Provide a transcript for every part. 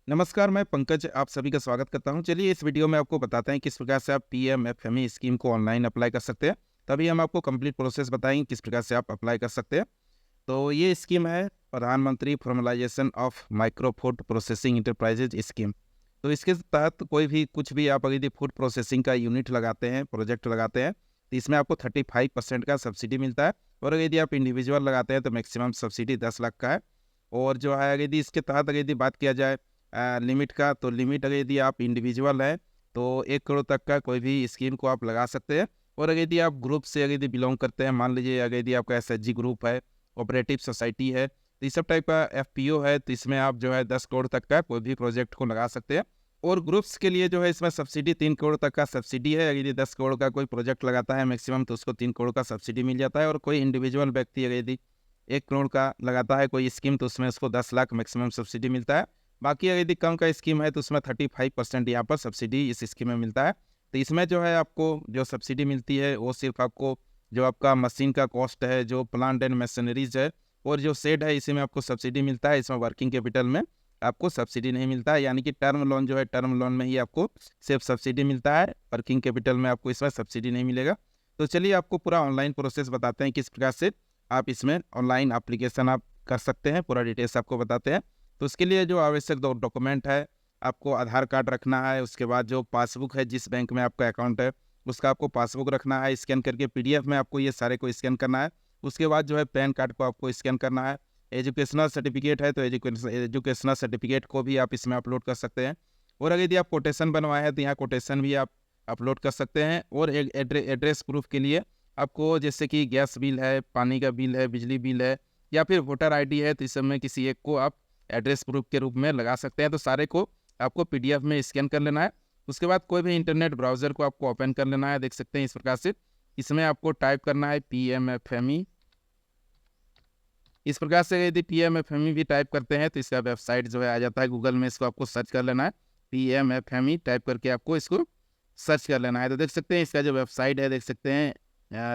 नमस्कार, मैं पंकज आप सभी का स्वागत करता हूं। चलिए इस वीडियो में आपको बताते हैं किस प्रकार से आप पीएमएफएमई स्कीम को ऑनलाइन अप्लाई कर सकते हैं। तभी हम आपको कंप्लीट प्रोसेस बताएंगे किस प्रकार से आप अप्लाई कर सकते हैं। तो ये स्कीम है प्रधानमंत्री formalisation of micro food processing enterprises scheme. तो इसके तहत कोई भी कुछ भी आप अगर फूड प्रोसेसिंग का यूनिट लगाते हैं, प्रोजेक्ट लगाते हैं, तो इसमें आपको 35% का सब्सिडी मिलता है। और यदि आप इंडिविजुअल लगाते हैं तो मैक्सिमम सब्सिडी 10 लाख का है। और जो है यदि इसके तहत अगर यदि बात किया जाए लिमिट का, तो लिमिट अगर यदि आप इंडिविजुअल है तो 1 करोड़ तक का कोई भी स्कीम को आप लगा सकते हैं। और अगर यदि आप ग्रुप से अगर यदि बिलोंग करते हैं, मान लीजिए अगर यदि आपका एसएचजी ग्रुप है, कोऑपरेटिव सोसाइटी है, तो इस सब टाइप का एफपीओ है, तो इसमें आप जो है 10 करोड़ तक का कोई भी प्रोजेक्ट को लगा सकते हैं। और ग्रुप्स के लिए जो है इसमें सब्सिडी 3 करोड़ तक का सब्सिडी है। अगर यदि 10 करोड़ का कोई प्रोजेक्ट लगाता है मैक्सिमम, तो उसको 3 करोड़ का सब्सिडी मिल जाता है। और कोई इंडिविजुअल व्यक्ति अगर यदि 1 करोड़ का लगाता है कोई स्कीम, तो उसमें उसको 10 लाख मैक्सिमम सब्सिडी मिलता है। बाकी अगर यदि कम का स्कीम है तो उसमें 35% यहाँ पर सब्सिडी इस स्कीम में मिलता है। तो इसमें जो है आपको जो सब्सिडी मिलती है वो सिर्फ आपको जो आपका मशीन का कॉस्ट है, जो प्लांट एंड मशीनरीज है और जो शेड है, इसी में आपको सब्सिडी मिलता है। इसमें वर्किंग कैपिटल में आपको सब्सिडी नहीं मिलता है, यानी कि टर्म लोन जो है, टर्म लोन में ही आपको सिर्फ सब्सिडी मिलता है। वर्किंग कैपिटल में आपको इसमें सब्सिडी नहीं मिलेगा। तो चलिए आपको पूरा ऑनलाइन प्रोसेस बताते हैं किस प्रकार से आप इसमें ऑनलाइन एप्लीकेशन आप कर सकते हैं। पूरा डिटेल्स आपको बताते हैं। तो उसके लिए जो आवश्यक डॉक्यूमेंट है, आपको आधार कार्ड रखना है। उसके बाद जो पासबुक है, जिस बैंक में आपका अकाउंट है उसका आपको पासबुक रखना है, स्कैन करके पीडीएफ में आपको ये सारे को स्कैन करना है। उसके बाद जो है पैन कार्ड को आपको स्कैन करना है। एजुकेशनल सर्टिफिकेट है तो एजुकेशनल सर्टिफिकेट को भी आप इसमें अपलोड कर सकते हैं। और अगर यदि आप कोटेशन बनवाए हैं तो यहाँ कोटेशन भी आप अपलोड कर सकते हैं। और एक एड्रेस प्रूफ के लिए आपको जैसे कि गैस बिल है, पानी का बिल है, बिजली बिल है, या फिर वोटर आईडी है, तो इस सब में किसी एक को आप एड्रेस प्रूफ के रूप में लगा सकते हैं। तो सारे को आपको पीडीएफ में स्कैन कर लेना है। उसके बाद कोई भी इंटरनेट ब्राउज़र को आपको ओपन कर लेना है। देख सकते हैं इस प्रकार से इसमें आपको टाइप करना है पीएमएफएमई। इस प्रकार से यदि पीएमएफएमई भी टाइप करते हैं तो इसका वेबसाइट जो है आ जाता है गूगल में। इसको आपको सर्च कर लेना है, पीएमएफएमई टाइप करके आपको इसको सर्च कर लेना है। तो देख सकते हैं इसका जो वेबसाइट है, देख सकते हैं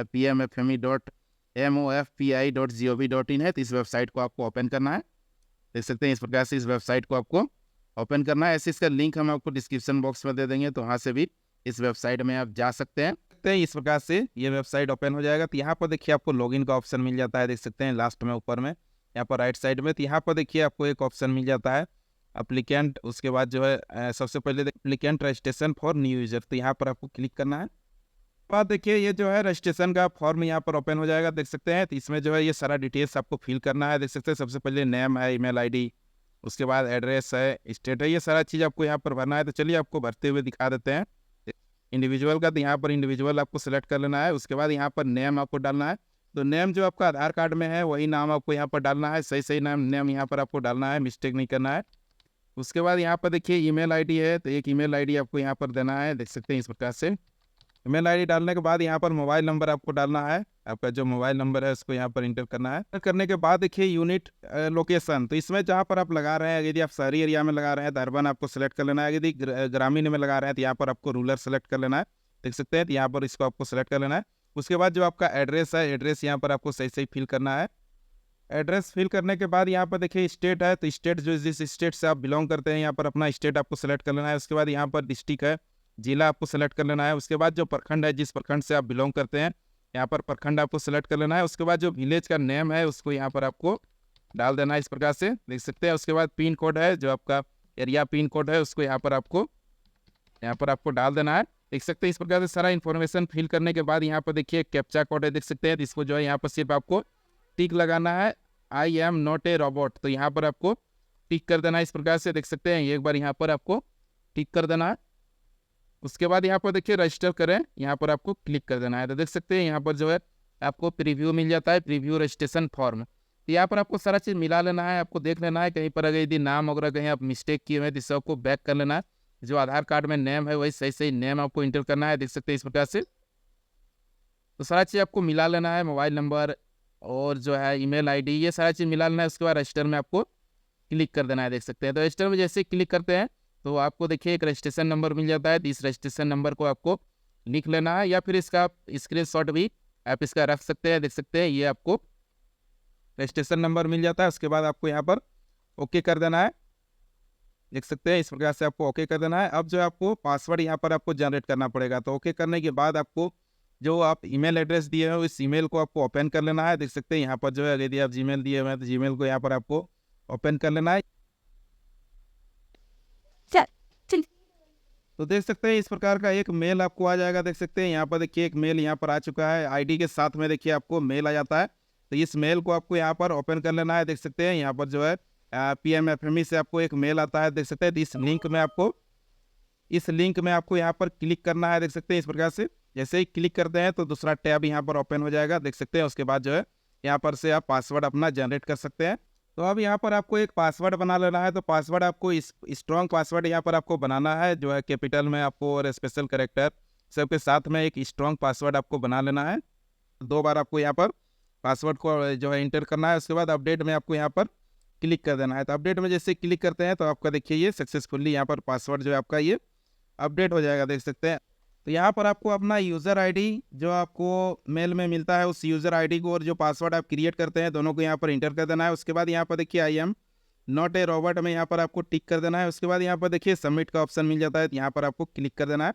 pmfmi.mofpi.gov.in है। तो इस वेबसाइट को आपको ओपन करना है। देख सकते हैं इस प्रकार से इस वेबसाइट को आपको ओपन करना है। ऐसे इसका लिंक हम आपको डिस्क्रिप्शन बॉक्स में दे देंगे, तो वहाँ से भी इस वेबसाइट में आप जा सकते हैं। तो इस प्रकार से ये वेबसाइट ओपन हो जाएगा। तो यहाँ पर देखिए आपको लॉगिन का ऑप्शन मिल जाता है। देख सकते हैं लास्ट में ऊपर में यहाँ पर राइट साइड में। तो यहाँ पर देखिए आपको एक ऑप्शन मिल जाता है अप्लीकेंट। उसके बाद जो है सबसे पहले applicant registration for new user, तो यहाँ पर आपको क्लिक करना है। बाद देखिए ये जो है रजिस्ट्रेशन का फॉर्म यहाँ पर ओपन हो जाएगा। देख सकते हैं तो इसमें जो है ये सारा डिटेल्स आपको फिल करना है। देख सकते हैं सबसे पहले नेम है, ईमेल आईडी, उसके बाद एड्रेस है, स्टेट है, ये सारा चीज़ आपको यहाँ पर भरना है। तो चलिए आपको भरते हुए दिखा देते हैं। इंडिविजुअल का, तो यहाँ पर इंडिविजुअल आपको सेलेक्ट कर लेना है। उसके बाद यहाँ पर नेम आपको डालना है। तो नेम जो आपका आधार कार्ड में है वही नाम आपको यहाँ पर डालना है। सही सही नाम नेम यहाँ पर आपको डालना है, मिस्टेक नहीं करना है। उसके बाद यहाँ पर देखिए ईमेल आईडी है, तो एक ईमेल आईडी आपको यहाँ पर देना है। देख सकते हैं इस प्रकार से ईमेल आईडी डालने के बाद यहाँ पर मोबाइल नंबर आपको डालना है। आपका जो मोबाइल नंबर है उसको यहाँ पर इंटर करना है। इंटर करने के बाद देखिए यूनिट लोकेशन, तो इसमें जहाँ पर आप लगा रहे हैं, यदि आप शहरी एरिया में लगा रहे हैं तो अर्बन आपको सेलेक्ट कर लेना है। यदि ग्रामीण में लगा रहे हैं तो यहाँ पर आपको रूरल सेलेक्ट कर लेना है। देख सकते हैं तो यहाँ पर इसको आपको सेलेक्ट कर लेना है। उसके बाद जो आपका एड्रेस है, एड्रेस यहाँ पर आपको सही सही फिल करना है। एड्रेस फिल करने के बाद यहाँ पर देखिए स्टेट है, तो स्टेट जो जिस स्टेट से आप बिलोंग करते हैं यहाँ पर अपना स्टेट आपको सेलेक्ट कर लेना है। उसके बाद यहाँ पर डिस्ट्रिक्ट है, जिला आपको सेलेक्ट कर लेना है। उसके बाद जो प्रखंड है, जिस प्रखंड से आप बिलोंग करते हैं यहाँ पर प्रखंड आपको सेलेक्ट कर लेना है। उसके बाद जो विलेज का नेम है उसको यहाँ पर आपको डाल देना है। इस प्रकार से देख सकते हैं। उसके बाद पिन कोड है, जो आपका एरिया पिन कोड है उसको यहाँ पर आपको डाल देना है। देख सकते हैं इस प्रकार से सारा इन्फॉर्मेशन फिल करने के बाद यहाँ पर देखिए कैप्चा कोड है, देख सकते हैं। इसको जो है यहाँ पर सिर्फ आपको टिक लगाना है, I am not a robot, तो यहाँ पर आपको टिक कर देना है। इस प्रकार से देख सकते हैं एक बार यहाँ पर आपको टिक कर देना है। उसके बाद यहाँ पर देखिए रजिस्टर करें, यहाँ पर आपको क्लिक कर देना है। तो देख सकते हैं यहाँ पर जो है आपको प्रीव्यू मिल जाता है, प्रीव्यू रजिस्ट्रेशन फॉर्म। तो यहाँ पर आपको सारा चीज़ मिला लेना है, आपको देख लेना है। कहीं पर अगर यदि नाम वगैरह कहीं आप मिस्टेक किए हुए हैं तो इससे आपको बैक कर लेना है। जो आधार कार्ड में नेम है वही सही सही नेम आपको इंटर करना है। देख सकते हैं इस प्रकार से। तो सारा चीज़ आपको मिला लेना है, मोबाइल नंबर और जो है ईमेल आईडी, ये सारा चीज़ मिला लेना है। उसके बाद रजिस्टर में आपको क्लिक कर देना है। देख सकते हैं तो रजिस्टर में जैसे क्लिक करते हैं तो आपको देखिए एक रजिस्ट्रेशन नंबर मिल जाता है। तो इस रजिस्ट्रेशन नंबर को आपको लिख लेना है, या फिर इसका स्क्रीनशॉट भी आप इसका रख सकते हैं। देख सकते हैं ये आपको रजिस्ट्रेशन नंबर मिल जाता है। उसके बाद आपको यहाँ पर ओके कर देना है। देख सकते हैं इस प्रकार से आपको ओके कर देना है। अब जो है आपको पासवर्ड यहाँ पर आपको जनरेट करना पड़ेगा। तो ओके करने के बाद आपको जो आप ईमेल एड्रेस दिए हो इस ईमेल को आपको ओपन कर लेना है। देख सकते हैं यहाँ पर जो है यदि आप जीमेल दिए हुए हैं तो जीमेल को यहाँ पर आपको ओपन कर लेना है। तो देख सकते हैं इस प्रकार का एक मेल आपको आ जाएगा। देख सकते हैं यहाँ पर देखिए एक मेल यहाँ पर आ चुका है, आईडी के साथ में देखिए आपको मेल आ जाता है। तो इस मेल को आपको यहाँ पर ओपन कर लेना है। देख सकते हैं यहाँ पर जो है PMFME से आपको एक मेल आता है। देख सकते हैं इस लिंक में आपको यहाँ पर क्लिक करना है। देख सकते हैं इस प्रकार से जैसे ही क्लिक करते हैं तो दूसरा टैब यहाँ पर ओपन हो जाएगा। देख सकते हैं उसके बाद जो है यहाँ पर से आप पासवर्ड अपना जनरेट कर सकते हैं। तो अब यहाँ पर आपको एक पासवर्ड बना लेना है। तो पासवर्ड आपको स्ट्रॉन्ग पासवर्ड यहाँ पर आपको बनाना है, जो है कैपिटल में आपको और स्पेशल कैरेक्टर सबके साथ में एक स्ट्रॉन्ग पासवर्ड आपको बना लेना है। 2 बार आपको यहाँ पर पासवर्ड को जो है इंटर करना है। उसके बाद अपडेट में आपको यहाँ पर क्लिक कर देना है। तो अपडेट में जैसे क्लिक करते हैं तो आपका देखिए ये सक्सेसफुली यहाँ पर पासवर्ड जो है आपका ये अपडेट हो जाएगा। देख सकते हैं। तो यहाँ पर आपको अपना यूज़र आईडी जो आपको मेल में मिलता है उस यूज़र आईडी को और जो पासवर्ड आप क्रिएट करते हैं दोनों को यहाँ पर इंटर कर देना है। उसके बाद यहाँ पर देखिए I am not a robot में यहाँ पर आपको टिक कर देना है। उसके बाद यहाँ पर देखिए सबमिट का ऑप्शन मिल जाता है, तो यहाँ पर आपको क्लिक कर देना है।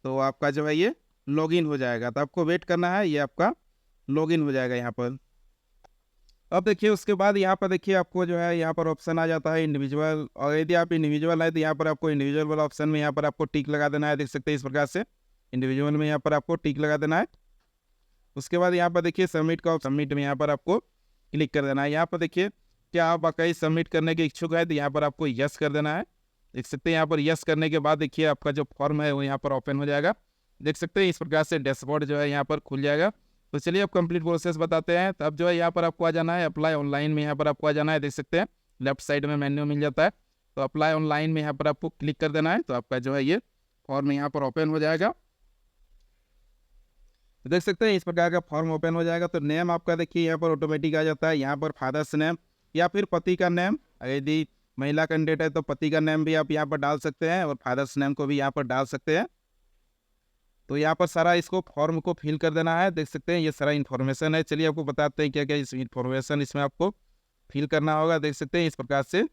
तो आपका जो है ये लॉगिन हो जाएगा। तो आपको वेट करना है, ये आपका लॉगिन हो जाएगा यहाँ पर। अब देखिए उसके बाद यहाँ पर देखिए आपको जो है यहाँ पर ऑप्शन आ जाता है इंडिविजुअल, और यदि आप इंडिविजुअल है तो यहाँ पर आपको इंडिविजुअल वाला ऑप्शन में यहाँ पर आपको टिक लगा देना है। देख सकते हैं इस प्रकार से इंडिविजुअल में यहाँ पर आपको टिक लगा देना है। उसके बाद यहाँ पर देखिए सबमिट में यहाँ पर आपको क्लिक कर देना है। यहाँ पर देखिए क्या आप वाकई सबमिट करने के इच्छुक है तो यहाँ पर आपको यस कर देना है। देख सकते हैं यहाँ पर यस करने के बाद देखिए आपका जो फॉर्म है वो यहाँ पर ओपन हो जाएगा। देख सकते हैं इस प्रकार से डैशबोर्ड जो है यहाँ पर खुल जाएगा। तो चलिए अब कंप्लीट प्रोसेस बताते हैं। तो अब जो है यहाँ पर आपको आ जाना है अप्लाई ऑनलाइन में, यहाँ पर आपको आ जाना है। देख सकते हैं लेफ्ट साइड में मेन्यू मिल जाता है। तो अप्लाई ऑनलाइन में यहाँ पर आपको क्लिक कर देना है। तो आपका जो है ये फॉर्म यहाँ पर ओपन हो जाएगा। तो देख सकते हैं इस प्रकार का फॉर्म ओपन हो जाएगा। तो नेम आपका देखिए यहाँ पर ऑटोमेटिक आ जाता है। यहाँ पर फादर्स नेम या फिर पति का नेम, यदि महिला कैंडिडेट है तो पति का नेम भी आप यहाँ पर डाल सकते हैं और फादर्स नेम को भी यहाँ पर डाल सकते हैं। तो यहाँ पर सारा इसको फॉर्म को फिल कर देना है। देख सकते हैं ये सारा इन्फॉर्मेशन है। चलिए आपको बताते हैं क्या क्या इस इन्फॉर्मेशन इसमें आपको फिल करना होगा। देख सकते हैं इस प्रकार से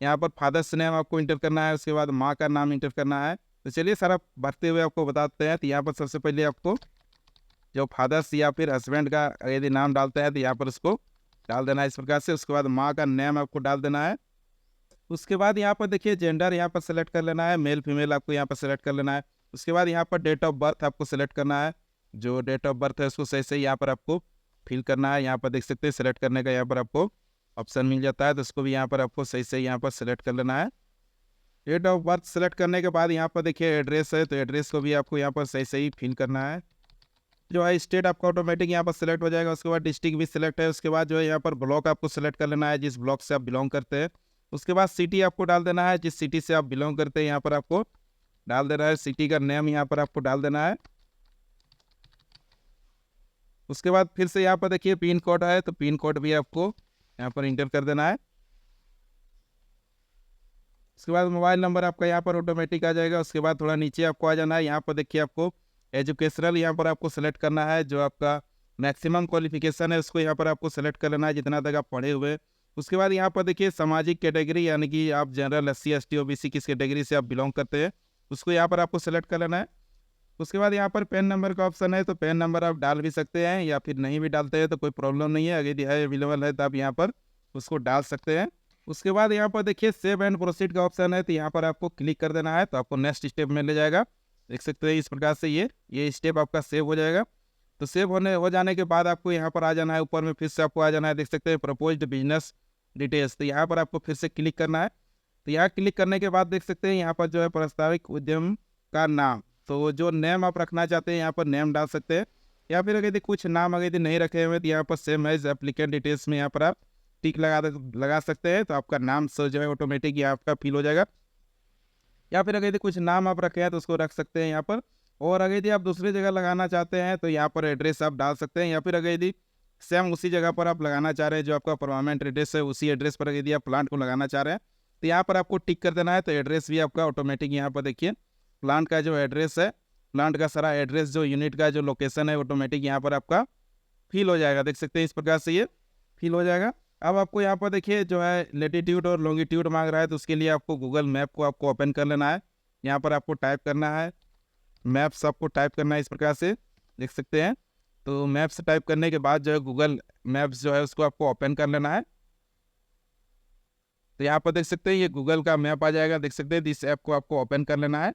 यहाँ पर फादर्स नेम आपको इंटर करना है, उसके बाद माँ का नाम इंटर करना है। तो चलिए सारा भरते हुए आपको बताते हैं। तो यहाँ पर सबसे पहले आपको जो फादर्स या फिर हस्बैंड का यदि नाम डालते हैं तो यहाँ पर उसको डाल देना है इस प्रकार से। उसके बाद माँ का नेम आपको डाल देना है। उसके बाद यहाँ पर देखिए जेंडर यहाँ पर सेलेक्ट कर लेना है, मेल फीमेल आपको यहाँ पर सेलेक्ट कर लेना है। उसके बाद यहाँ पर डेट ऑफ बर्थ आपको सेलेक्ट करना है। जो डेट ऑफ बर्थ है उसको सही से यहाँ पर आपको फिल करना है। यहाँ पर देख सकते हैं सेलेक्ट करने का यहाँ पर आपको ऑप्शन मिल जाता है, तो उसको भी यहाँ पर आपको सही से यहाँ पर सेलेक्ट कर लेना है। डेट ऑफ बर्थ सेलेक्ट करने के बाद यहाँ पर देखिए एड्रेस है, तो एड्रेस को भी आपको यहाँ पर सही से ही फिल करना है। जो है स्टेट आपका ऑटोमेटिक यहाँ पर सेलेक्ट हो जाएगा। उसके बाद डिस्ट्रिक्ट भी सिलेक्ट है। उसके बाद जो है यहाँ पर ब्लॉक आपको सेलेक्ट कर लेना है, जिस ब्लॉक से आप बिलोंग करते हैं। उसके बाद सिटी आपको डाल देना है, जिस सिटी से आप बिलोंग करते हैं यहाँ पर आपको डाल देना है। सिटी का नेम यहाँ पर आपको डाल देना है। उसके बाद फिर से यहाँ पर देखिए पिन कोड है, तो पिन कोड भी आपको यहाँ पर इंटर कर देना है। उसके बाद मोबाइल नंबर आपका यहाँ पर ऑटोमेटिक आ जाएगा। उसके बाद थोड़ा नीचे आपको आ जाना है। यहाँ पर देखिए आपको एजुकेशनल यहाँ पर आपको सेलेक्ट करना है। जो आपका मैक्सिमम क्वालिफिकेशन है उसको यहाँ पर आपको सेलेक्ट कर लेना है, जितना तक आप पढ़े हुए। उसके बाद यहाँ पर देखिए सामाजिक कैटेगरी, यानी कि आप जनरल, SC ST OBC किस कैटेगरी से आप बिलोंग करते हैं उसको यहाँ पर आपको सेलेक्ट कर लेना है। उसके बाद यहाँ पर पैन नंबर का ऑप्शन है, तो पैन नंबर आप डाल भी सकते हैं या फिर नहीं भी डालते हैं तो कोई प्रॉब्लम नहीं है। अगर है अवेलेबल है तो आप यहाँ पर उसको डाल सकते हैं। उसके बाद यहाँ पर देखिए सेव एंड प्रोसीड का ऑप्शन है, तो यहाँ पर आपको क्लिक कर देना है, तो आपको नेक्स्ट स्टेप में ले जाएगा। देख सकते हैं इस प्रकार से ये स्टेप आपका सेव हो जाएगा। तो सेव हो जाने के बाद आपको यहाँ पर आ जाना है, ऊपर में फिर से आपको आ जाना है। देख सकते हैं प्रपोज्ड बिजनेस डिटेल्स, तो यहाँ पर आपको फिर से क्लिक करना है। तो यहाँ क्लिक करने के बाद देख सकते हैं यहाँ पर जो है प्रस्तावित उद्यम का नाम, तो जो नेम आप रखना चाहते हैं यहाँ पर नेम डाल सकते हैं, या फिर अगर कुछ नाम अगर नहीं रखे हुए तो यहाँ पर सेम एज एप्लीकेंट डिटेल्स में यहाँ पर आप टिक लगा सकते हैं। तो आपका नाम जो है ऑटोमेटिक यहाँ आपका फिल हो जाएगा। या फिर अगर कुछ नाम आप रखे हैं तो उसको रख सकते हैं यहाँ पर। और अगर यदि आप दूसरी जगह लगाना चाहते हैं तो यहाँ पर एड्रेस आप डाल सकते हैं, या फिर अगर यदि सेम उसी जगह पर आप लगाना चाह रहे हैं जो आपका परमानेंट एड्रेस है उसी एड्रेस पर यदि आप प्लांट को लगाना चाह रहे हैं तो यहाँ पर आपको टिक कर देना है। तो एड्रेस भी आपका ऑटोमेटिक यहाँ पर देखिए प्लांट का जो एड्रेस है, प्लांट का सारा एड्रेस, जो यूनिट का जो लोकेशन है ऑटोमेटिक यहाँ पर आपका फिल हो जाएगा। देख सकते हैं इस प्रकार से ये फिल हो जाएगा। अब आपको यहाँ पर देखिए जो है लेटीट्यूड और लॉन्गिट्यूड मांग रहा है, तो उसके लिए आपको गूगल मैप को आपको ओपन कर लेना है। यहाँ पर आपको टाइप करना है मैप्स, आपको टाइप करना है इस प्रकार से, देख सकते हैं। तो मैप्स टाइप करने के बाद जो है गूगल मैप्स जो है उसको आपको ओपन कर लेना है। तो यहाँ पर देख सकते हैं ये गूगल का मैप आ जाएगा, देख सकते हैं। इस ऐप को आपको ओपन कर लेना है।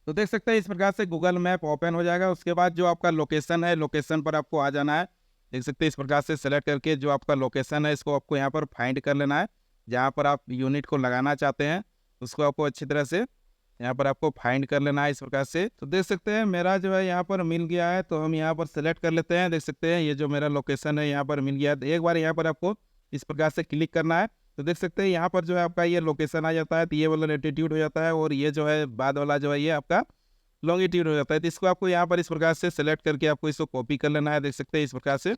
तो देख सकते हैं इस प्रकार से गूगल मैप ओपन हो जाएगा। उसके बाद जो आपका लोकेशन है, लोकेशन पर आपको आ जाना है। देख सकते हैं इस प्रकार से सेलेक्ट करके जो आपका लोकेशन है इसको आपको यहाँ पर फाइंड कर लेना है। जहाँ पर आप यूनिट को लगाना चाहते हैं उसको आपको अच्छी तरह से यहाँ पर आपको फाइंड कर लेना है इस प्रकार से। तो देख सकते हैं मेरा जो है यहाँ पर मिल गया है, तो हम यहाँ पर सेलेक्ट कर लेते हैं। देख सकते हैं ये जो मेरा लोकेशन है यहाँ पर मिल गया है। तो एक बार यहाँ पर आपको इस प्रकार से क्लिक करना है। तो देख सकते हैं यहाँ पर जो है आपका ये लोकेशन आ जाता है। तो ये वाला लेटीट्यूड हो जाता है और ये जो है बाद वाला जो है ये आपका लॉन्गिट्यूड हो जाता है। तो इसको आपको यहाँ पर इस प्रकार से सेलेक्ट करके आपको इसको कॉपी कर लेना है। देख सकते हैं इस प्रकार से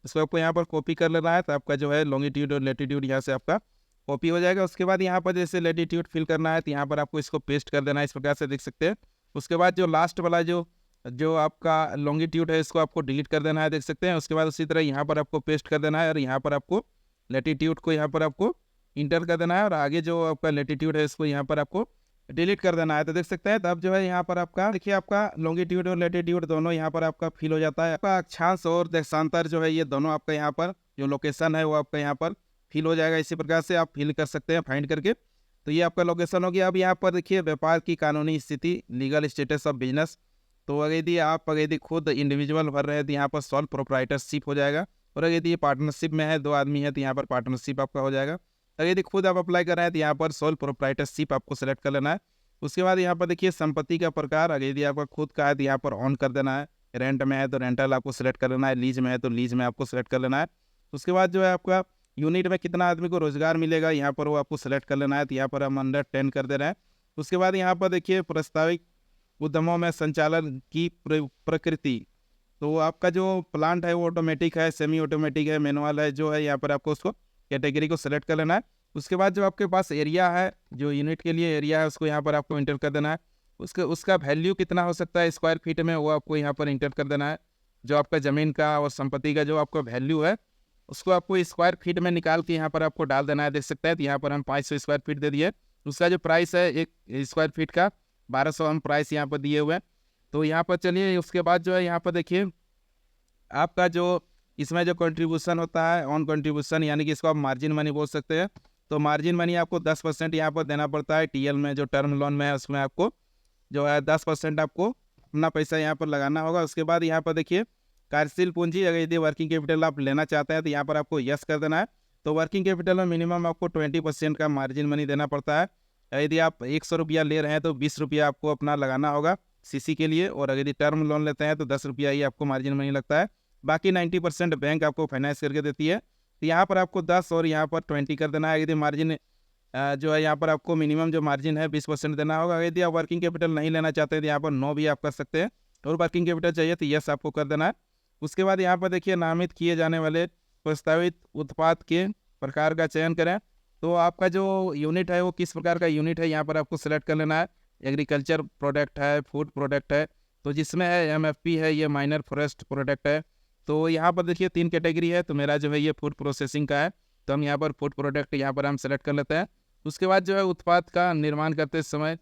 इसको आपको यहाँ पर कॉपी कर लेना है। तो आपका जो है लॉन्गिट्यूड और लेटीट्यूड यहाँ से आपका कॉपी हो जाएगा। उसके बाद यहाँ पर जैसे लेटीट्यूड फिल करना है तो यहाँ पर आपको इसको पेस्ट कर देना है इस प्रकार से, देख सकते हैं। उसके बाद जो लास्ट वाला जो जो आपका लॉन्गिट्यूड है इसको आपको डिलीट कर देना है, देख सकते हैं। उसके बाद उसी तरह यहाँ पर आपको पेस्ट कर देना है और यहाँ पर आपको लेटीट्यूड को यहाँ पर आपको इंटर कर देना है और आगे जो आपका लेटीट्यूड है इसको यहाँ पर आपको डिलीट कर देना है। तो देख सकते हैं तब जो है यहाँ पर आपका देखिए आपका लॉन्गिट्यूड और लेटीट्यूड दोनों यहाँ पर आपका फिल हो जाता है। आपका अक्षांश और देशांतर जो है ये दोनों आपका यहाँ पर जो लोकेशन है वो आपका यहाँ पर फिल हो जाएगा। इसी प्रकार से आप फिल कर सकते हैं फाइंड करके। तो ये आपका लोकेशन हो गया। अब यहाँ पर देखिए व्यापार की कानूनी स्थिति, लीगल स्टेटस ऑफ बिजनेस। तो अगर यदि आप खुद इंडिविजुअल भर रहे हैं तो यहाँ पर सोल प्रोप्राइटरशिप हो जाएगा। और अगर यदि ये पार्टनरशिप में है, 2 आदमी है, तो यहाँ पर पार्टनरशिप आपका हो जाएगा। अगर यदि खुद आप अप्लाई कर रहे हैं तो यहाँ पर सोल प्रोप्राइटरशिप आपको सेलेक्ट कर लेना है। उसके बाद यहाँ पर देखिए संपत्ति का प्रकार, अगर यदि आपका खुद का है तो यहाँ पर ऑन कर देना है। रेंट में है तो रेंटल आपको सेलेक्ट कर लेना है। लीज में है तो लीज में आपको सेलेक्ट कर लेना है। उसके बाद जो है आपका यूनिट में कितना आदमी को रोजगार मिलेगा यहाँ पर वो आपको सेलेक्ट कर लेना है। तो यहाँ पर हम अंडर 10 कर दे रहे हैं। उसके बाद यहाँ पर देखिए प्रस्तावित उद्यमों में संचालन की प्रकृति। तो आपका जो प्लांट है वो ऑटोमेटिक है, सेमी ऑटोमेटिक है, मैनुअल है, जो है यहाँ पर आपको उसको कैटेगरी को सेलेक्ट कर लेना है। उसके बाद जो आपके पास एरिया है, जो यूनिट के लिए एरिया है उसको यहाँ पर आपको इंटर कर देना है। उसका वैल्यू कितना हो सकता है स्क्वायर फीट में वो आपको यहाँ पर इंटर कर देना है। जो आपका ज़मीन का और संपत्ति का जो आपका वैल्यू है उसको आपको स्क्वायर फीट में निकाल के यहाँ पर आपको डाल देना है, देख सकते हैं। तो यहाँ पर हम 500 स्क्वायर फीट दे दिए। उसका जो प्राइस है एक स्क्वायर फीट का 1200 हम प्राइस यहाँ पर दिए हुए हैं। तो यहाँ पर चलिए उसके बाद जो है यहाँ पर देखिए आपका जो इसमें जो कंट्रीब्यूशन होता है ऑन कंट्रीब्यूशन, यानी कि इसको आप मार्जिन मनी बोल सकते हैं। तो मार्जिन मनी आपको 10% यहाँ पर देना पड़ता है। टीएल में जो टर्म लोन में है उसमें आपको जो है 10% आपको अपना पैसा यहाँ पर लगाना होगा। उसके बाद यहाँ पर देखिए कार्यशील पूंजी, अगर यदि वर्किंग कैपिटल आप लेना चाहते हैं तो यहाँ पर आपको यस कर देना है। तो वर्किंग कैपिटल में मिनिमम आपको 20% का मार्जिन मनी देना पड़ता है। यदि आप 100 रुपया ले रहे हैं तो 20 रुपया आपको अपना लगाना होगा सीसी के लिए, और अगर यदि टर्म लोन लेते हैं तो 10 रुपया ही आपको मार्जिन मनी लगता है। बाकी 90% बैंक आपको फाइनेंस करके देती है। तो यहाँ पर आपको 10 और यहाँ पर 20 कर देना है। यदि मार्जिन जो है यहाँ पर आपको मिनिमम जो मार्जिन है 20% देना होगा। यदि आप वर्किंग कैपिटल नहीं लेना चाहते हैं तो यहाँ पर नो भी आप कर सकते हैं, और वर्किंग कैपिटल चाहिए तो यस आपको कर देना है। उसके बाद यहाँ पर देखिए नामित किए जाने वाले प्रस्तावित उत्पाद के प्रकार का चयन करें। तो आपका जो यूनिट है वो किस प्रकार का यूनिट है यहाँ पर आपको सेलेक्ट कर लेना है। एग्रीकल्चर प्रोडक्ट है, फूड प्रोडक्ट है, तो जिसमें है एमएफपी है, ये माइनर फॉरेस्ट प्रोडक्ट है। तो यहाँ पर देखिए 3 कैटेगरी है। तो मेरा जो है ये फूड प्रोसेसिंग का है, तो हम यहाँ पर फूड प्रोडक्ट यहाँ पर हम सेलेक्ट कर लेते हैं। उसके बाद जो है उत्पाद का निर्माण करते समय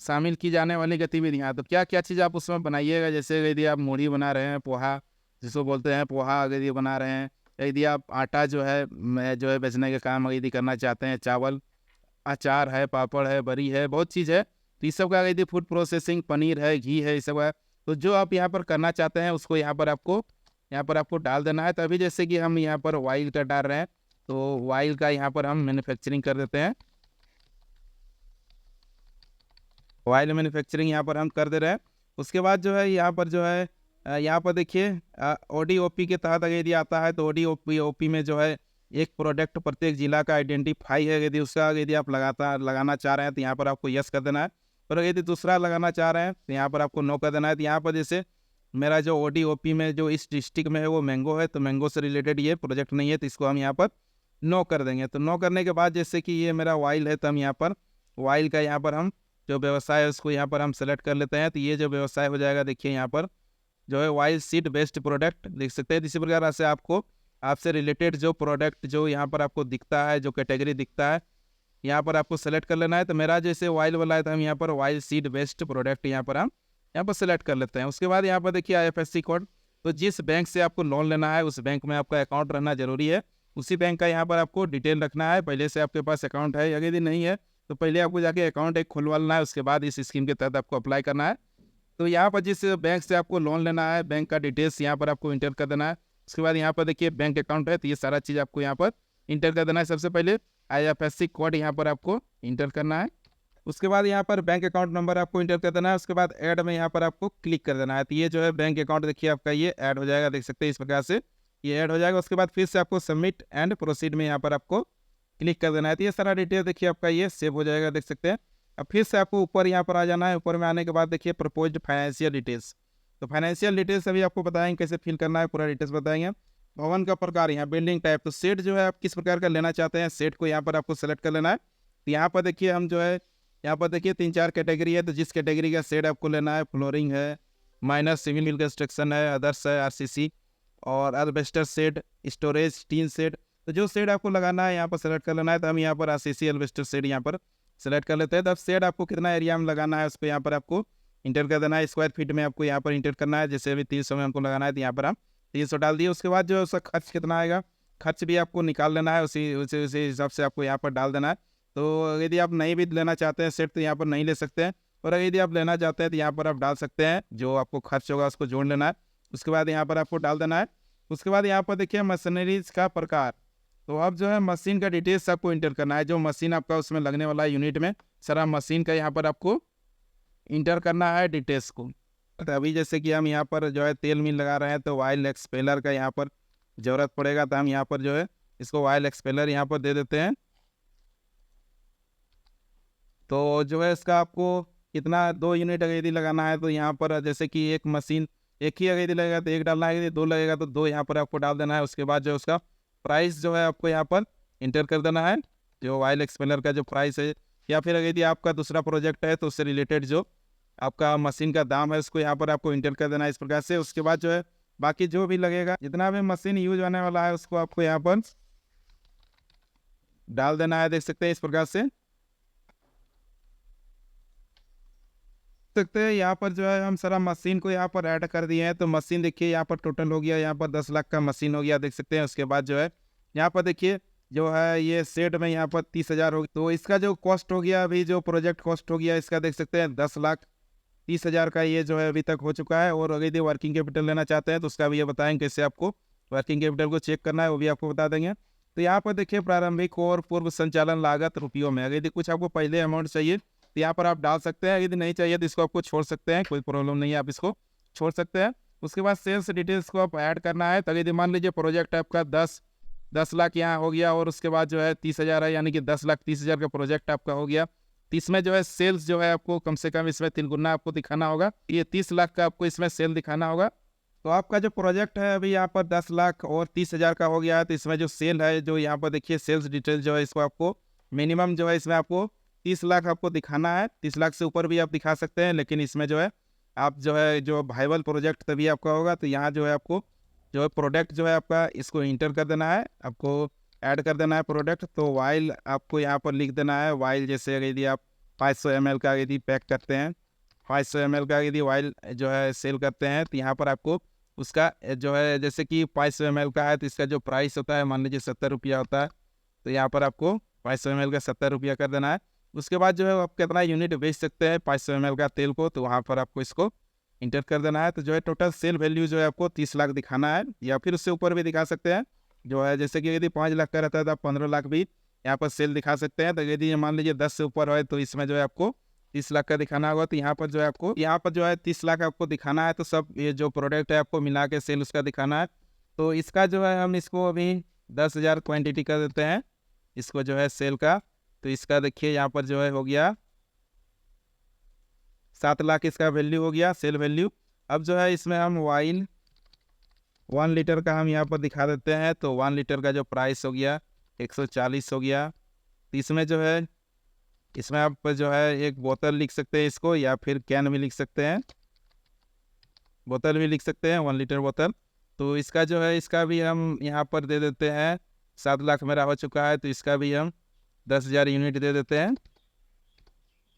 शामिल की जाने वाली गतिविधियाँ, तो क्या क्या चीज़ आप उसमें बनाइएगा। जैसे यदि आप मूढ़ी बना रहे हैं, पोहा जिसको बोलते हैं पोहा अगर ये बना रहे हैं, यदि आप आटा जो है बेचने का काम यदि करना चाहते हैं, चावल, अचार है, पापड़ है, बरी है, बहुत चीज़ है। तो इस सब का यदि फूड प्रोसेसिंग, पनीर है, घी है, इस सब का, तो जो आप यहाँ पर करना चाहते हैं उसको यहाँ पर आपको डाल देना है। तो अभी जैसे कि हम यहाँ पर वाइल का डाल रहे हैं, तो वाइल का यहाँ पर हम मैन्युफैक्चरिंग कर देते हैं। वाइल मैन्युफैक्चरिंग यहाँ पर हम कर दे रहे हैं। उसके बाद जो है यहाँ पर जो है यहाँ पर देखिए ODOP के तहत अगर यदि आता है तो ODOP में जो है एक प्रोडक्ट प्रत्येक जिला का आइडेंटिफाई है। यदि उसका यदि आप लगाना चाह रहे हैं तो यहाँ पर आपको यस कर देना है, और यदि दूसरा लगाना चाह रहे हैं तो यहाँ पर आपको नो कर देना है। तो यहाँ पर जैसे मेरा जो ODOP में जो इस डिस्ट्रिक्ट में है वो मैंगो है, तो मैंगो से रिलेटेड ये प्रोजेक्ट नहीं है, तो इसको हम यहाँ पर नो कर देंगे। तो नो करने के बाद जैसे कि ये मेरा वाइल है, तो हम यहाँ पर वाइल का यहाँ पर हम जो व्यवसाय है उसको यहाँ पर हम सेलेक्ट कर लेते हैं। तो ये जो व्यवसाय हो जाएगा, देखिए यहाँ पर जो है वाइल सीड बेस्ड प्रोडक्ट, देख सकते हैं। इसी प्रकार से आपको आपसे रिलेटेड जो प्रोडक्ट जो यहाँ पर आपको दिखता है, जो कैटेगरी दिखता है, यहाँ पर आपको सेलेक्ट कर लेना है। तो मेरा जैसे ऑयल वाला है तो हम यहाँ पर ऑयल सीड बेस्ड प्रोडक्ट यहाँ पर हम यहाँ पर सेलेक्ट कर लेते हैं। उसके बाद यहाँ पर देखिए IFSC कोड, तो जिस बैंक से आपको लोन लेना है उस बैंक में आपका अकाउंट रहना जरूरी है। उसी बैंक का यहाँ पर आपको डिटेल रखना है, पहले से आपके पास अकाउंट है, अगर यदि नहीं है तो पहले आपको जाके अकाउंट एक खुलवा लेना है, उसके बाद इस स्कीम के तहत आपको अप्लाई करना है। तो यहाँ पर जिस बैंक से आपको लोन लेना है, बैंक का डिटेल्स यहाँ पर आपको इंटर कर देना है। उसके बाद यहाँ पर देखिए बैंक अकाउंट है, तो ये सारा चीज़ आपको यहाँ पर इंटर कर देना है। सबसे पहले IFSC कोड यहाँ पर आपको इंटर करना है। उसके बाद यहाँ पर बैंक अकाउंट नंबर आपको इंटर कर देना है। उसके बाद ऐड में यहाँ पर आपको क्लिक कर देना है। तो ये जो है बैंक अकाउंट देखिए आपका ये ऐड हो जाएगा, देख सकते हैं इस प्रकार से ये ऐड हो जाएगा। उसके बाद फिर से आपको सबमिट एंड प्रोसीड में यहाँ पर आपको क्लिक कर देना है। तो ये सारा डिटेल देखिए आपका ये सेव हो जाएगा, देख सकते हैं। अब फिर से आपको ऊपर यहाँ पर आ जाना है। ऊपर में आने के बाद देखिए प्रपोज्ड फाइनेंशियल डिटेल्स, तो फाइनेंशियल डिटेल्स अभी आपको बताएंगे कैसे फिल करना है, पूरा डिटेल्स बताएंगे। भवन का प्रकार, यहाँ बिल्डिंग टाइप, तो सेट जो है आप किस प्रकार का लेना चाहते हैं, सेट को यहाँ पर आपको सेलेक्ट कर लेना है। तो यहाँ पर देखिए हम जो है यहाँ पर देखिए 3-4 कैटेगरी है, तो जिस कैटेगरी का सेट आपको लेना है, फ्लोरिंग है, माइनर सिविल कंस्ट्रक्शन है, अदर्स है, RCC और अल्बेस्टर सेट, स्टोरेज, टीन सेट, तो जो सेट आपको लगाना है यहाँ पर सेलेक्ट कर लेना है। तो हम यहाँ पर RCC अल्बेस्टर सेट यहाँ पर सेलेक्ट कर लेते हैं। तो अब सेट आपको कितना एरिया में लगाना है उसको यहाँ पर आपको इंटर कर देना है। स्क्वायर फीट में आपको यहाँ पर इंटर करना है, जैसे अभी 300 में हमको लगाना है तो यहाँ पर हम 300 डाल दिए। उसके बाद जो है उसका खर्च कितना आएगा, खर्च भी आपको निकाल लेना है, उसी हिसाब से आपको यहाँ पर डाल देना है। तो यदि आप नहीं भी लेना चाहते हैं सेट तो यहाँ पर नहीं ले सकते हैं, और यदि आप लेना चाहते हैं तो यहाँ पर आप डाल सकते हैं, जो आपको खर्च होगा उसको जोड़ लेना है। उसके बाद यहाँ पर आपको डाल देना है। उसके बाद यहाँ पर देखिए मशीनरीज का प्रकार, तो अब जो है मशीन का डिटेल्स आपको इंटर करना है, जो मशीन आपका उसमें लगने वाला है यूनिट में, सारा मशीन का यहाँ पर आपको इंटर करना है डिटेल्स को। तो अभी जैसे कि हम यहाँ पर जो है तेल मिल लगा रहे हैं तो ऑयल एक्सपेलर का यहाँ पर ज़रूरत पड़ेगा, तो हम यहाँ पर जो है इसको ऑयल एक्सपेलर यहाँ पर दे देते हैं। तो जो है इसका आपको कितना 2 यूनिट अगर यदि लगाना है तो यहाँ पर जैसे कि एक मशीन एक ही अगर यदि लगेगा तो 1 डालना है, यदि 2 लगेगा तो 2 यहाँ पर आपको डाल देना है। उसके बाद जो उसका प्राइस जो है आपको यहाँ पर इंटर कर देना है, जो ऑयल एक्सपेलर का जो प्राइस है, या फिर अगर यदि आपका दूसरा प्रोजेक्ट है तो उससे रिलेटेड जो आपका मशीन का दाम है उसको यहाँ पर आपको इंटर कर देना है इस प्रकार से। उसके बाद जो है बाकी जो भी लगेगा, जितना भी मशीन यूज होने वाला है उसको आपको यहाँ पर डाल देना है, देख सकते हैं इस प्रकार से। सकते हैं यहाँ पर जो है हम सारा मशीन को यहाँ पर ऐड कर दिए हैं। तो मशीन देखिए यहाँ पर टोटल हो गया, यहाँ पर 10 लाख का मशीन हो गया, देख सकते हैं। उसके बाद जो है यहाँ पर देखिए जो है ये सेट में यहाँ पर 30,000 हो गया, तो इसका जो कॉस्ट हो गया अभी जो प्रोजेक्ट कॉस्ट हो गया इसका देख सकते हैं 10,30,000 का ये जो है अभी तक हो चुका है। और अगर यदि वर्किंग कैपिटल लेना चाहते हैं तो उसका भी ये बताएंगे कैसे आपको वर्किंग कैपिटल को चेक करना है, वो भी आपको बता देंगे। तो यहाँ पर देखिए प्रारंभिक और पूर्व संचालन लागत रुपयों में, अगर यदि कुछ आपको पहले अमाउंट चाहिए तो यहाँ पर आप डाल सकते हैं, यदि नहीं चाहिए तो इसको आपको छोड़ सकते हैं, कोई प्रॉब्लम नहीं है, आप इसको छोड़ सकते हैं। उसके बाद सेल्स डिटेल्स को आप ऐड करना है। तो यदि मान लीजिए प्रोजेक्ट आपका 10 लाख यहाँ हो गया और उसके बाद जो है 30,000 है, यानी कि 10,30,000 का प्रोजेक्ट आपका हो गया। तो इसमें जो है सेल्स जो है आपको कम से कम इसमें 3 गुना आपको दिखाना होगा, ये 30 लाख का आपको इसमें सेल दिखाना होगा। तो आपका जो प्रोजेक्ट है अभी यहाँ पर 10,30,000 का हो गया है, तो इसमें जो सेल है जो यहाँ पर देखिए सेल्स डिटेल जो है इसको आपको मिनिमम जो है इसमें आपको 30 लाख आपको दिखाना है। 30 लाख से ऊपर भी आप दिखा सकते हैं, लेकिन इसमें जो है आप जो है जो वाइबल प्रोजेक्ट तभी आपका होगा। तो यहाँ जो है आपको जो है प्रोडक्ट जो है आपका इसको इंटर कर देना है, आपको ऐड कर देना है प्रोडक्ट। तो वाइल आपको यहाँ पर लिख देना है, वाइल जैसे यदि आप 500 ml का यदि पैक करते हैं, 500 ml का यदि वाइल जो है सेल करते हैं, तो यहाँ पर आपको उसका जो है जैसे कि 500 ml का है तो इसका जो प्राइस होता है मान लीजिए 70 रुपया होता है, तो यहाँ पर आपको 500 ml का 70 रुपया कर देना है। उसके बाद जो है आप कितना यूनिट बेच सकते हैं 500 ml का तेल को, तो वहाँ पर आपको इसको इंटर कर देना है। तो जो है टोटल सेल वैल्यू जो है आपको 30 लाख दिखाना है, या फिर उससे ऊपर भी दिखा सकते हैं। जो है जैसे कि यदि 5 लाख का रहता है तो आप 15 लाख भी यहाँ पर सेल दिखा सकते हैं। तो यदि मान लीजिए 10 से ऊपर है तो इसमें जो है आपको 30 लाख का दिखाना होगा। तो यहाँ पर जो है आपको यहाँ पर जो है 30 लाख आपको दिखाना है। तो सब ये जो प्रोडक्ट है आपको मिला के सेल उसका दिखाना है। तो इसका जो है हम इसको अभी 10,000 क्वान्टिटी कर देते हैं इसको जो है सेल का। तो इसका देखिए यहाँ पर जो है हो गया 7 लाख इसका वैल्यू हो गया सेल वैल्यू। अब जो है इसमें हम वाइन 1 लीटर का हम यहाँ पर दिखा देते हैं। तो 1 लीटर का जो प्राइस हो गया 140 हो गया। तो इसमें जो है इसमें आप जो है एक बोतल लिख सकते हैं इसको, या फिर कैन भी लिख सकते हैं, बोतल भी लिख सकते हैं 1 लीटर बोतल। तो इसका जो है इसका भी हम यहाँ पर दे देते हैं 7 लाख मेरा हो चुका है, तो इसका भी हम 10,000 यूनिट दे देते हैं।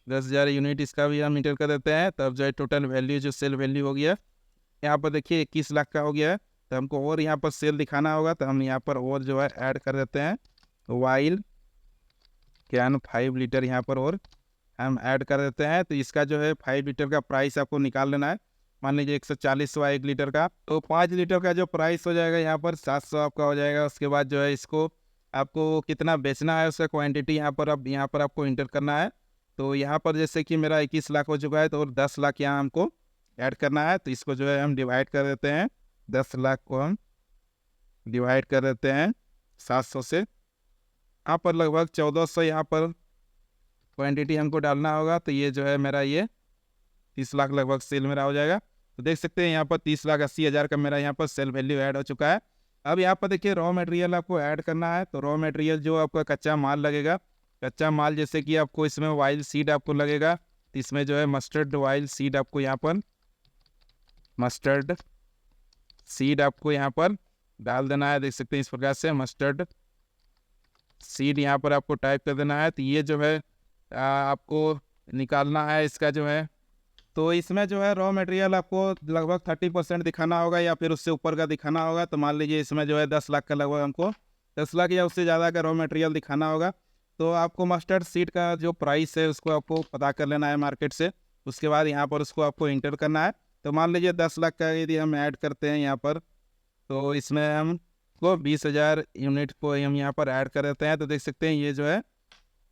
10,000 यूनिट इसका भी हम इंटर कर देते हैं। तब जो है टोटल वैल्यू जो सेल वैल्यू हो गया यहाँ पर देखिए 21 लाख का हो गया है। तो हमको और यहाँ पर सेल दिखाना होगा, तो हम यहाँ पर और जो है ऐड कर देते हैं वाइल कैन 5 लीटर यहाँ पर और हम ऐड कर देते हैं। तो इसका जो है 5 लीटर का प्राइस आपको निकाल लेना है। मान लीजिए 140 हुआ 1 लीटर का, तो 5 लीटर का जो प्राइस हो जाएगा यहाँ पर 700 आपका हो जाएगा। उसके बाद जो है इसको आपको कितना बेचना है उसका क्वांटिटी यहाँ पर आपको इंटर करना है। तो यहाँ पर जैसे कि मेरा 21 लाख हो चुका है, तो और 10 लाख यहाँ हमको ऐड करना है। तो इसको जो है हम डिवाइड कर देते हैं, 10 लाख को हम डिवाइड कर देते हैं 700 से। यहाँ पर लगभग 1400 यहाँ पर क्वांटिटी हमको डालना होगा। तो ये जो है मेरा ये 30 लाख लगभग सेल मेरा हो जाएगा। तो देख सकते हैं यहाँ पर 30,80,000 का मेरा यहाँ पर सेल वैल्यू ऐड हो चुका है। अब यहाँ पर देखिए रॉ मटेरियल आपको ऐड करना है। तो रॉ मटेरियल जो आपका कच्चा माल लगेगा, कच्चा माल जैसे कि आपको इसमें वाइल सीड आपको लगेगा, तो इसमें जो है मस्टर्ड वाइल सीड आपको यहाँ पर मस्टर्ड सीड आपको यहाँ पर डाल देना है। देख सकते हैं इस प्रकार से मस्टर्ड सीड यहाँ पर आपको टाइप कर देना है। तो ये जो है आपको निकालना है इसका जो है। तो इसमें जो है रॉ मटेरियल आपको लगभग 30% दिखाना होगा या फिर उससे ऊपर का दिखाना होगा। तो मान लीजिए इसमें जो है 10 लाख का लगभग हमको 10 लाख या उससे ज़्यादा का रॉ मटेरियल दिखाना होगा। तो आपको मस्टर्ड सीड का जो प्राइस है उसको आपको पता कर लेना है मार्केट से। उसके बाद यहाँ पर उसको आपको इंटर करना है। तो मान लीजिए 10 लाख का यदि हम ऐड करते हैं यहाँ पर, तो इसमें हम को 20,000 यूनिट को हम यहाँ पर ऐड कर देते हैं। तो देख सकते हैं ये जो है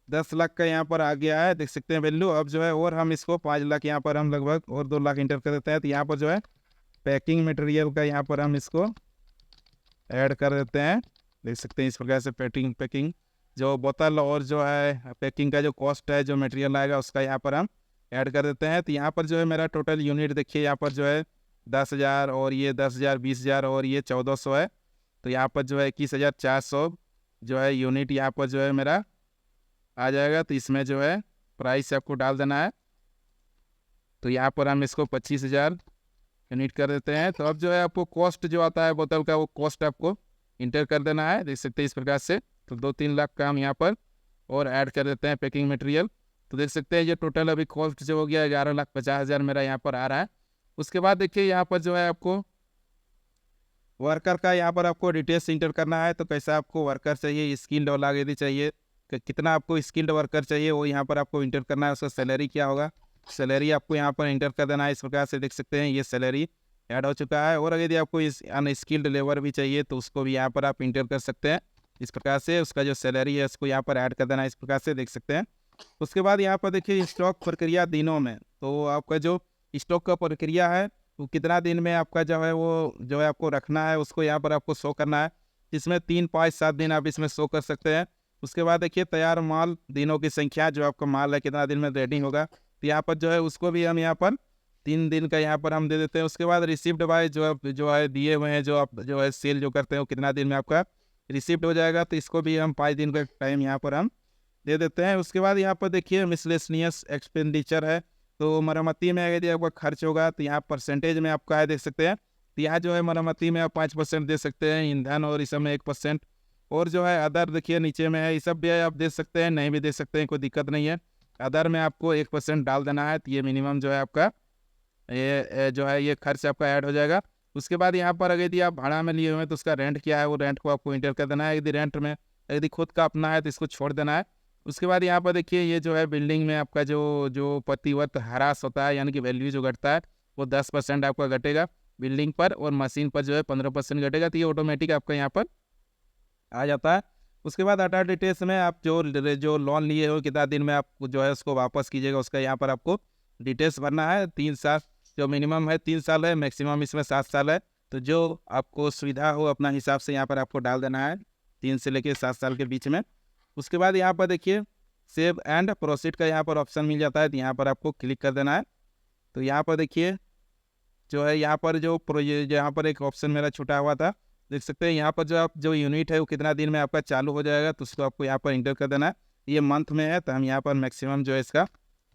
10 लाख का यहाँ पर आ गया है, देख सकते हैं वैल्यू। अब जो है और हम इसको 5 लाख यहाँ पर हम लगभग और 2 लाख इंटर कर देते हैं। तो यहाँ पर जो है पैकिंग मटेरियल का यहाँ पर हम इसको ऐड कर देते हैं। देख सकते हैं इस प्रकार से पैकिंग जो बोतल और जो है पैकिंग का जो कॉस्ट है जो मटेरियल आएगा उसका यहाँ पर हम ऐड कर देते हैं। तो यहाँ पर जो है मेरा टोटल यूनिट देखिए यहाँ पर जो है 10,000 और ये 10,000 20,000 और ये 1400 है। तो यहाँ पर जो है 21,400 जो है यूनिट यहाँ पर जो है मेरा आ जाएगा। तो इसमें जो है प्राइस आपको डाल देना है। तो यहाँ पर हम इसको 25,000 यूनिट कर देते हैं। तो अब जो है आपको कॉस्ट जो आता है बोतल का वो कॉस्ट आपको इंटर कर देना है। देख सकते हैं इस प्रकार से। तो 2-3 लाख का हम यहाँ पर और ऐड कर देते हैं पैकिंग मटेरियल। तो देख सकते हैं ये टोटल अभी कॉस्ट जो हो गया 11,50,000 मेरा यहाँ पर आ रहा है। उसके बाद देखिए यहाँ पर जो है आपको वर्कर का यहाँ पर आपको डिटेल्स इंटर करना है। तो कैसा आपको वर्कर चाहिए, स्किल्ड वाला यदि चाहिए कितना आपको स्किल्ड वर्कर चाहिए वो यहाँ पर आपको इंटर करना है। उसका सैलरी क्या होगा, सैलरी आपको यहाँ पर इंटर कर देना है। इस प्रकार से देख सकते हैं ये सैलरी ऐड हो चुका है। और यदि आपको इस अनस्किल्ड लेबर भी चाहिए तो उसको भी यहाँ पर आप इंटर कर सकते हैं। इस प्रकार से उसका जो सैलरी है उसको यहाँ पर ऐड कर देना है। इस प्रकार से देख सकते हैं। उसके बाद यहाँ पर देखिए स्टॉक प्रक्रिया दिनों में, तो आपका जो स्टॉक का प्रक्रिया है वो कितना दिन में आपका जो है वो जो है आपको रखना है उसको यहाँ पर आपको शो करना है। इसमें 3, 5, 7 दिन आप इसमें शो कर सकते हैं। उसके बाद देखिए तैयार माल दिनों की संख्या, जो आपका माल है कितना दिन में रेडी होगा, तो यहाँ पर जो है उसको भी हम यहाँ पर 3 दिन का यहाँ पर हम दे देते हैं। उसके बाद रिसिप्ट बाय जो है दिए हुए हैं जो आप जो है सेल जो करते हैं वो कितना दिन में आपका रिसिप्ट हो जाएगा, तो इसको भी हम 5 दिन का टाइम यहाँ पर हम दे देते हैं। उसके बाद यहाँ पर देखिए मिसलेनियस एक्सपेंडिचर है। तो मरम्मती में यदि आपका खर्च होगा तो यहाँ परसेंटेज में आपका है देख सकते हैं। तो यहाँ जो है मरम्मती में आप 5% दे सकते हैं, ईंधन और इस में 1%, और जो है अदर देखिए नीचे में है, ये सब भी आप दे सकते हैं, नहीं भी दे सकते हैं, कोई दिक्कत नहीं है। अदर में आपको 1% डाल देना है। तो ये मिनिमम जो है आपका ये जो है ये खर्च आपका ऐड हो जाएगा। उसके बाद यहाँ पर यदि आप भाड़ा में लिए हुए हैं तो उसका रेंट क्या है वो रेंट को आपको इंटर कर देना है। यदि रेंट में यदि खुद का अपना है तो इसको छोड़ देना है। उसके बाद यहाँ पर देखिए ये जो है बिल्डिंग में आपका जो प्रतिवर्ष ह्रास होता है यानी कि वैल्यू जो घटता है वो 10% आपका घटेगा बिल्डिंग पर, और मशीन पर जो है 15% घटेगा। तो ये ऑटोमेटिक आपका यहाँ पर आ जाता है। उसके बाद अटार डिटेल्स में आप जो लोन लिए हो कितना दिन में आप जो है उसको वापस कीजिएगा उसका यहाँ पर आपको डिटेल्स भरना है। 3 साल जो मिनिमम है 3 साल है, मैक्सिमम इसमें 7 साल है। तो जो आपको सुविधा हो अपना हिसाब से यहाँ पर आपको डाल देना है 3 से लेकर 7 साल के बीच में। उसके बाद यहाँ पर देखिए सेव एंड प्रोसीड का यहाँ पर ऑप्शन मिल जाता है। तो यहाँ पर आपको क्लिक कर देना है। तो यहाँ पर देखिए जो है यहाँ पर यहाँ पर एक ऑप्शन मेरा छूटा हुआ था, देख सकते हैं। यहाँ पर जो यूनिट है वो कितना दिन में आपका चालू हो जाएगा तो उसको आपको यहाँ पर इंटर कर देना है। ये मंथ में है तो हम यहाँ पर मैक्सिमम जो है इसका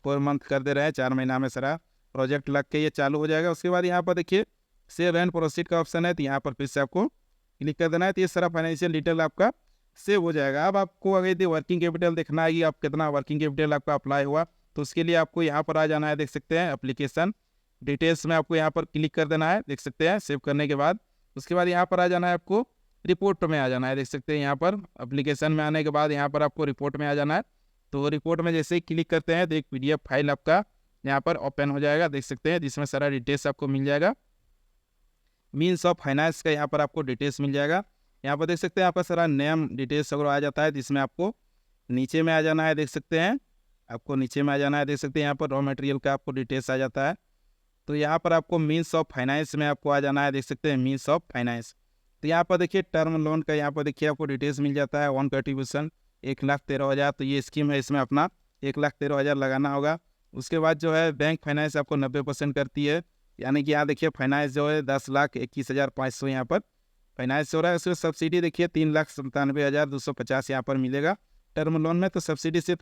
4 मंथ कर दे रहे हैं, 4 महीना में सारा प्रोजेक्ट लग के ये चालू हो जाएगा। उसके बाद यहाँ पर देखिए सेव एंड प्रोसीड का ऑप्शन है, तो यहाँ पर फिर से आपको क्लिक कर देना है। तो ये सारा फाइनेंशियल डिटेल आपका सेव हो जाएगा। अब आपको अगर यदि वर्किंग कैपिटल देखना है कि आप कितना वर्किंग कैपिटल आपका अप्लाई हुआ, तो उसके लिए आपको यहाँ पर आ जाना है, देख सकते हैं एप्लीकेशन डिटेल्स में आपको यहाँ पर क्लिक कर देना है, देख सकते हैं सेव करने के बाद। उसके बाद यहाँ पर आ जाना है, आपको रिपोर्ट में आ जाना है, देख सकते हैं यहाँ पर एप्लीकेशन में आने के बाद यहाँ पर आपको रिपोर्ट में आ जाना है। तो रिपोर्ट में जैसे ही क्लिक करते हैं तो एक PDF फाइल आपका यहाँ पर ओपन हो जाएगा, देख सकते हैं, जिसमें सारा डिटेल्स आपको मिल जाएगा। मीन्स ऑफ फाइनेंस का यहाँ पर आपको डिटेल्स मिल जाएगा। यहाँ पर देख सकते हैं आपका सारा नेम डिटेल्स वगैरह आ जाता है, जिसमें आपको नीचे में आ जाना है, देख सकते हैं आपको नीचे में आ जाना है, देख सकते हैं यहाँ पर रॉ मटेरियल का आपको डिटेल्स आ जाता है। तो यहाँ पर आपको मीन्स ऑफ फाइनेंस में आपको आ जाना है, देख सकते हैं मीन्स ऑफ फाइनेंस। तो यहाँ पर देखिए टर्म लोन का यहाँ पर देखिए आपको डिटेल्स मिल जाता है। 1 कंट्रीब्यूशन 1,13,000, तो ये स्कीम है, इसमें अपना 1,13,000 लगाना होगा। उसके बाद जो है बैंक फाइनेंस आपको 90% करती है, यानी कि यहाँ देखिए फाइनेंस जो है 10,21,500 यहाँ पर फाइनेंस हो रहा है। उसमें सब्सिडी देखिए 3,97,250 यहाँ पर मिलेगा टर्म लोन में। तो सब्सिडी सिर्फ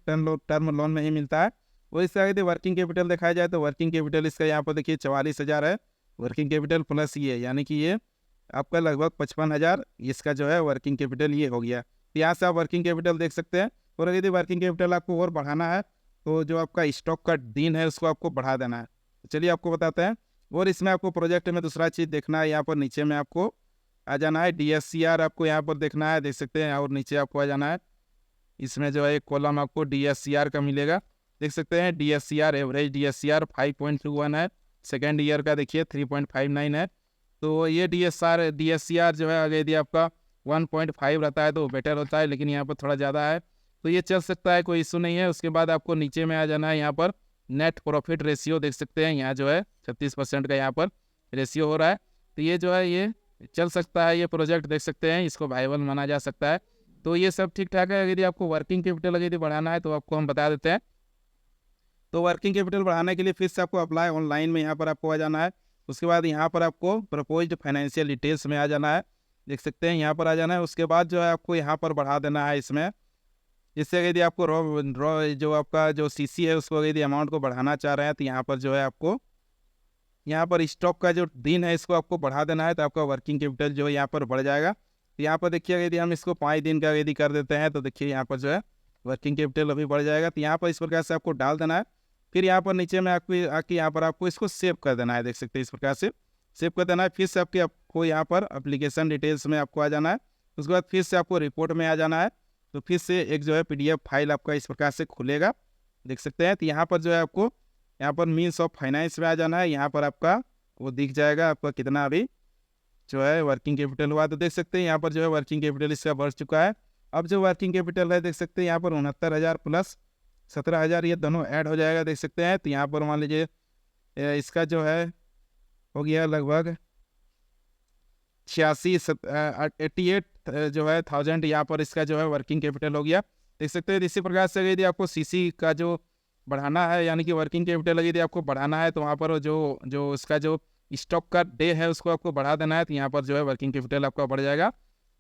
टर्म लोन में ही मिलता है। वही से यदि वर्किंग कैपिटल दिखाया जाए तो वर्किंग कैपिटल इसका यहाँ पर देखिए 44,000 है वर्किंग कैपिटल प्लस ये, यानी कि ये आपका लगभग 55,000 इसका जो है वर्किंग कैपिटल ये हो गया। तो यहाँ से आप वर्किंग कैपिटल देख सकते हैं। और यदि वर्किंग कैपिटल आपको और बढ़ाना है तो जो आपका स्टॉक का दिन है उसको आपको बढ़ा देना है। तो चलिए आपको बताते हैं। और इसमें आपको प्रोजेक्ट में दूसरा चीज़ देखना है, यहाँ पर नीचे में आपको आ जाना है, DSCR आपको यहाँ पर देखना है, देख सकते हैं। और नीचे आपको आ जाना है, इसमें जो है एक कॉलम आपको DSCR का मिलेगा, देख सकते हैं। DSCR एवरेज DSCR 5.21 है, सेकेंड ईयर का देखिए 3.59 है। तो ये DSCR जो है अगर यदि आपका 1.5 रहता है तो बेटर होता है, लेकिन यहाँ पर थोड़ा ज़्यादा है, तो ये चल सकता है, कोई इशू नहीं है। उसके बाद आपको नीचे में आ जाना है, यहाँ पर नेट प्रॉफिट रेशियो देख सकते हैं, यहाँ जो है 36% का यहाँ पर रेशियो हो रहा है। तो ये जो है ये चल सकता है, ये प्रोजेक्ट देख सकते हैं, इसको वायबल माना जा सकता है। तो ये सब ठीक ठाक है। यदि आपको वर्किंग कैपिटल यदि बढ़ाना है तो आपको हम बता देते हैं। तो वर्किंग कैपिटल बढ़ाने के लिए फिर से आपको अप्लाई ऑनलाइन में यहाँ पर आपको आ जाना है। उसके बाद यहाँ पर आपको प्रपोज्ड फाइनेंशियल डिटेल्स में आ जाना है, देख सकते हैं यहाँ पर आ जाना है। उसके बाद जो है आपको यहाँ पर बढ़ा देना है इसमें, इससे यदि आपको रॉ जो आपका जो CC है उसको यदि अमाउंट को बढ़ाना चाह रहे हैं तो यहाँ पर जो है आपको यहाँ पर स्टॉक का जो दिन है इसको आपको बढ़ा देना है, तो आपका वर्किंग कैपिटल जो है यहाँ पर बढ़ जाएगा। तो यहाँ पर देखिए यदि हम इसको 5 दिन का यदि कर देते हैं तो देखिए यहाँ पर जो है वर्किंग कैपिटल अभी बढ़ जाएगा। तो यहाँ पर इस प्रकार से आपको डाल देना है। फिर यहाँ पर नीचे में आपको आके यहाँ पर आपको इसको सेव कर देना है, देख सकते हैं इस प्रकार से सेव कर देना है। फिर से आपको यहाँ पर एप्लीकेशन डिटेल्स में आपको आ जाना है। उसके बाद फिर से आपको रिपोर्ट में आ जाना है। तो फिर से एक जो है PDF फाइल आपका इस प्रकार से खुलेगा, देख सकते हैं। तो यहाँ पर जो है आपको यहाँ पर मीन्स ऑफ फाइनेंस में आ जाना है। यहाँ पर आपका वो दिख जाएगा आपका कितना अभी जो है वर्किंग कैपिटल हुआ। तो देख सकते हैं यहाँ पर जो है वर्किंग कैपिटल इसका बढ़ चुका है। अब जो वर्किंग कैपिटल है देख सकते हैं यहाँ पर 69,000 प्लस 17,000 ये दोनों ऐड हो जाएगा, देख सकते हैं। तो यहाँ पर मान लीजिए इसका जो है हो गया लगभग 88 जो है 1000 यहाँ पर इसका जो है वर्किंग कैपिटल हो गया, देख सकते हैं। इसी प्रकार से यदि आपको CC का जो बढ़ाना है, यानी कि वर्किंग कैपिटल यदि आपको बढ़ाना है तो वहाँ पर जो उसका जो स्टॉक का डे है उसको आपको बढ़ा देना है। तो यहाँ पर जो है वर्किंग कैपिटल आपका बढ़ जाएगा।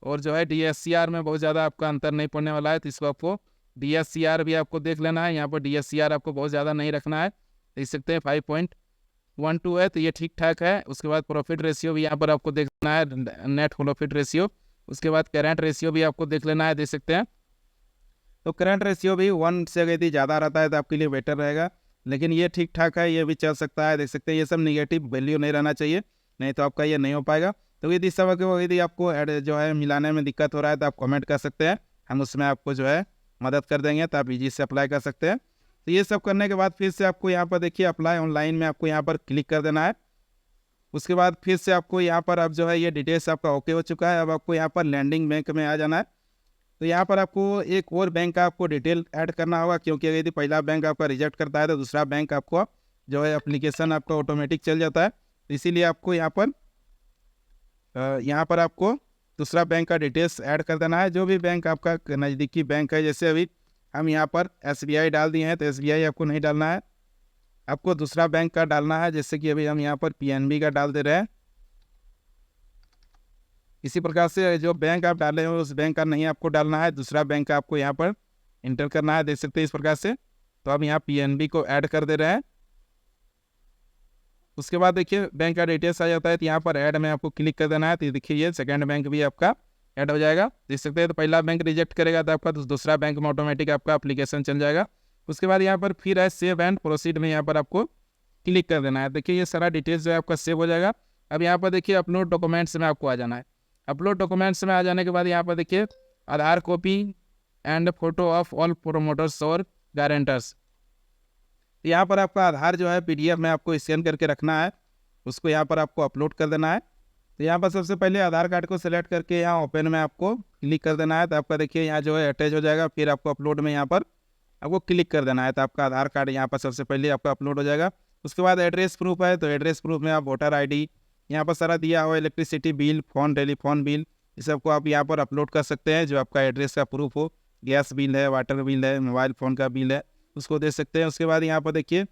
और जो है DSCR में बहुत ज़्यादा आपका अंतर नहीं पड़ने वाला है, तो इसको आपको DSCR भी आपको देख लेना है। यहाँ पर DSCR आपको बहुत ज़्यादा नहीं रखना है, देख सकते हैं 5.12 है, तो ये ठीक ठाक है। उसके बाद प्रॉफिट रेशियो भी यहाँ पर आपको देख लेना है, नेट प्रॉफिट रेशियो। उसके बाद करेंट रेशियो भी आपको देख लेना है, देख सकते हैं। तो करंट रेशियो भी 1 से यदि ज़्यादा रहता है तो आपके लिए बेटर रहेगा, लेकिन ये ठीक ठाक है, ये भी चल सकता है, देख सकते हैं। ये सब निगेटिव वैल्यू नहीं रहना चाहिए, नहीं तो आपका ये नहीं हो पाएगा। तो यदि सब यदि आपको जो है मिलाने में दिक्कत हो रहा है तो आप कमेंट कर सकते हैं, हम उसमें आपको जो है मदद कर देंगे, तो आप ईजी से अप्लाई कर सकते हैं। तो ये सब करने के बाद फिर से आपको यहाँ पर देखिए अप्लाई ऑनलाइन में आपको यहाँ पर क्लिक कर देना है। उसके बाद फिर से आपको यहाँ पर अब जो है ये डिटेल्स आपका ओके हो चुका है। अब आपको यहाँ पर लैंडिंग बैंक में आ जाना है। तो यहाँ पर आपको एक और बैंक का आपको डिटेल ऐड करना होगा, क्योंकि यदि पहला बैंक आपका रिजेक्ट करता है तो दूसरा बैंक आपको जो है एप्लीकेशन आपका ऑटोमेटिक चल जाता है। तो इसीलिए आपको यहाँ पर आपको दूसरा बैंक का डिटेल्स ऐड कर देना है, जो भी बैंक आपका नज़दीकी बैंक है। जैसे अभी हम यहाँ पर SBI डाल दिए हैं, तो SBI आपको नहीं डालना है, आपको दूसरा बैंक का डालना है। जैसे कि अभी हम यहाँ पर PNB का डाल दे रहे हैं। इसी प्रकार से जो बैंक आप डाले हो उस बैंक का नहीं आपको डालना है, दूसरा बैंक का आपको यहाँ पर इंटर करना है, देख सकते हैं इस प्रकार से। तो अब यहाँ PNB को ऐड कर दे रहे हैं। उसके बाद देखिए बैंक का डिटेल्स आ जाता है, तो यहाँ पर ऐड में आपको क्लिक कर देना है। तो देखिए ये सेकंड बैंक भी आपका ऐड हो जाएगा, देख सकते हैं। तो पहला बैंक रिजेक्ट करेगा तो आपका दूसरा बैंक में ऑटोमेटिक आपका एप्लीकेशन चल जाएगा। उसके बाद यहाँ पर फिर है सेव एंड प्रोसीड में यहाँ पर आपको क्लिक कर देना है। देखिए ये सारा डिटेल्स जो है आपका सेव हो जाएगा। अब यहाँ पर देखिए अपलोड डॉक्यूमेंट्स में आपको आ जाना है। अपलोड डॉक्यूमेंट्स में आ जाने के बाद यहाँ पर देखिए Aadhaar copy and photo of all promoters और गारंटर्स। यहाँ पर आपका आधार जो है PDF में आपको स्कैन करके रखना है, उसको यहाँ पर आपको अपलोड कर देना है। तो यहाँ पर सबसे पहले आधार कार्ड को सेलेक्ट करके यहाँ ओपन में आपको क्लिक कर देना है। तो आपका देखिए यहाँ जो है अटैच हो जाएगा। फिर आपको अपलोड में यहाँ पर आपको क्लिक कर देना है। तो आपका आधार कार्ड यहाँ पर सबसे पहले आपका अपलोड हो जाएगा। उसके बाद एड्रेस प्रूफ है, तो एड्रेस प्रूफ में आप वोटर ID यहाँ पर सारा दिया हुआ, electricity bill, phone, telephone bill, इस सबको आप यहाँ पर अपलोड कर सकते हैं। जो आपका एड्रेस का प्रूफ हो, गैस बिल है, वाटर बिल है, मोबाइल फ़ोन का बिल है, उसको दे सकते हैं। उसके बाद यहाँ पर देखिए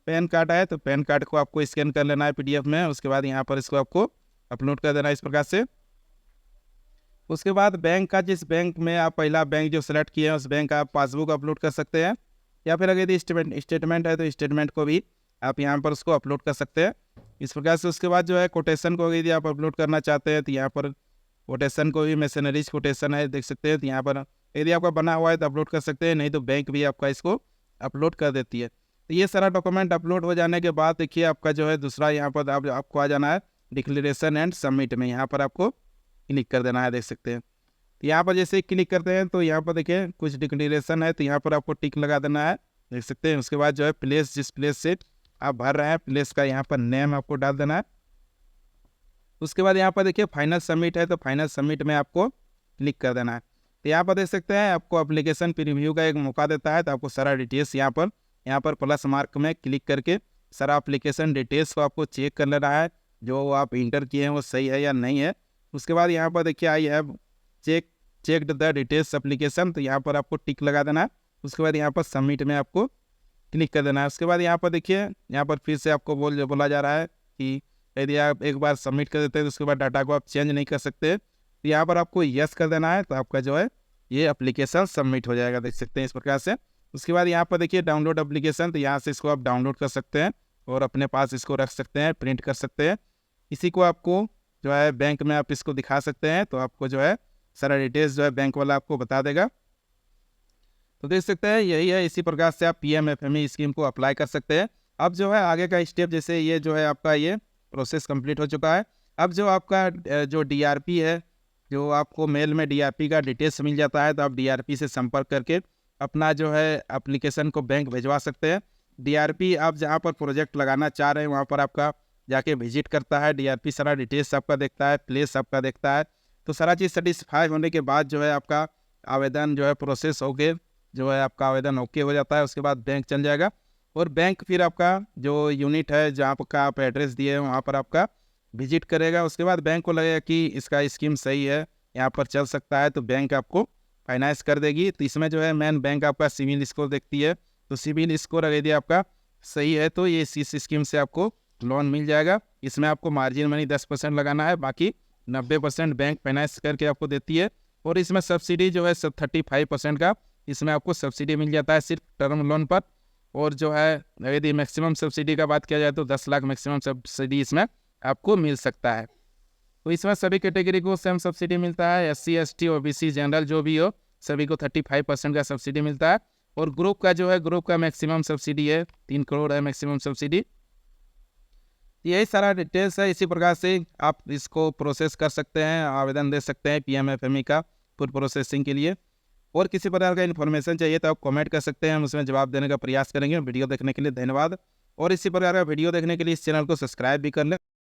पैन कार्ड है, तो पैन कार्ड को आपको स्कैन कर लेना है PDF में। उसके बाद यहाँ पर इसको आपको अपलोड कर देना है इस प्रकार से। उसके बाद बैंक का, जिस बैंक में आप पहला बैंक जो सेलेक्ट किए हैं उस बैंक का आप पासबुक अपलोड कर सकते हैं, या फिर अगर यदि स्टेटमेंट है तो स्टेटमेंट को भी आप यहाँ पर उसको अपलोड कर सकते हैं इस प्रकार से। उसके बाद जो है कोटेशन को यदि आप अपलोड करना चाहते हैं तो यहाँ पर कोटेशन को भी मैसेनरीज कोटेशन है, देख सकते हैं। तो यहाँ पर यदि आपका बना हुआ है तो अपलोड कर सकते हैं, नहीं तो बैंक भी आपका इसको अपलोड कर देती है। तो ये सारा डॉक्यूमेंट अपलोड हो जाने के बाद देखिए आपका जो है दूसरा यहाँ पर आपको आ जाना है डिक्लेरेशन एंड सबमिट में। यहाँ पर आपको क्लिक कर देना है, देख सकते हैं। तो यहाँ पर जैसे क्लिक करते हैं तो यहाँ पर देखिए कुछ डिक्लेरेशन है, तो यहाँ पर आपको टिक लगा देना है, देख सकते हैं। उसके बाद जो है प्लेस, जिस प्लेस से आप भर रहे हैं प्लेस का यहाँ पर नेम आपको डाल देना है। उसके बाद यहाँ पर देखिए फाइनल सबमिट है, तो फाइनल सबमिट में आपको क्लिक कर देना है। तो यहाँ पर देख सकते हैं आपको एप्लीकेशन प्रीव्यू का एक मौका देता है। तो आपको सारा डिटेल्स यहाँ पर प्लस मार्क में क्लिक करके सारा एप्लीकेशन डिटेल्स को आपको चेक कर लेना है, जो आप इंटर किए हैं वो सही है या नहीं है। उसके बाद यहाँ पर देखिए I have checked the details application, तो यहाँ पर आपको टिक लगा देना है। उसके बाद यहाँ पर सबमिट में आपको क्लिक कर देना है। उसके बाद यहाँ पर देखिए यहाँ पर फिर से आपको बोला जा रहा है कि यदि आप एक बार सबमिट कर देते हैं तो उसके बाद डाटा को आप चेंज नहीं कर सकते। तो यहाँ पर आपको यस कर देना है, तो आपका जो है ये एप्लीकेशन सबमिट हो जाएगा, देख सकते हैं इस प्रकार से। उसके बाद यहाँ पर देखिए डाउनलोड एप्लीकेशन, तो यहाँ से इसको आप डाउनलोड कर सकते हैं और अपने पास इसको रख सकते हैं, प्रिंट कर सकते हैं। इसी को आपको जो है बैंक में आप इसको दिखा सकते हैं, तो आपको जो है सारा डिटेल्स जो है बैंक वाला आपको बता देगा। तो देख सकते हैं यही है, इसी प्रकार से आप PMFME स्कीम को अप्लाई कर सकते हैं। अब जो है आगे का स्टेप, जैसे ये जो है आपका ये प्रोसेस कंप्लीट हो चुका है। अब जो आपका जो DRP है, जो आपको मेल में DRP का डिटेल्स मिल जाता है, तो आप DRP से संपर्क करके अपना जो है एप्लीकेशन को बैंक भिजवा सकते हैं। DRP आप जहाँ पर प्रोजेक्ट लगाना चाह रहे हैं वहाँ पर आपका जाके विजिट करता है। DRP सारा डिटेल्स आपका देखता है, प्लेस आपका देखता है। तो सारा चीज़ सेटिस्फाई होने के बाद जो है आपका आवेदन जो है प्रोसेस हो गए, जो है आपका आवेदन ओके हो जाता है। उसके बाद बैंक चल जाएगा और बैंक फिर आपका जो यूनिट है जहाँ का आप एड्रेस दिए हैं वहाँ पर आपका विजिट करेगा। उसके बाद बैंक को लगेगा कि इसका स्कीम सही है, यहाँ पर चल सकता है, तो बैंक आपको फाइनेंस कर देगी। तो इसमें जो है मेन बैंक आपका सिविल स्कोर देखती है, तो सिविल स्कोर अगर यदि आपका सही है तो ये इस स्कीम से आपको लोन मिल जाएगा। इसमें आपको मार्जिन मनी 10% लगाना है, बाकी 90% बैंक फाइनेंस करके आपको देती है। और इसमें सब्सिडी जो है सब 35% का इसमें आपको सब्सिडी मिल जाता है सिर्फ टर्म लोन पर। और जो है यदि मैक्सिमम सब्सिडी का बात किया जाए तो 10 लाख मैक्सिमम सब्सिडी इसमें आपको मिल सकता है। तो इसमें सभी कैटेगरी को सेम सब्सिडी मिलता है, SC ST OBC जनरल जो भी हो सभी को 35% का सब्सिडी मिलता है। और ग्रुप का जो है ग्रुप का मैक्सिमम सब्सिडी है 3 करोड़ है मैक्सिमम सब्सिडी। यही सारा डिटेल्स है। इसी प्रकार से आप इसको प्रोसेस कर सकते हैं, आवेदन दे सकते हैं PMFME का फुल प्रोसेसिंग के लिए। और किसी प्रकार का इन्फॉर्मेशन चाहिए तो आप कमेंट कर सकते हैं, हम उसमें जवाब देने का प्रयास करेंगे। वीडियो देखने के लिए धन्यवाद, और इसी प्रकार का वीडियो देखने के लिए इस चैनल को सब्सक्राइब भी कर लें।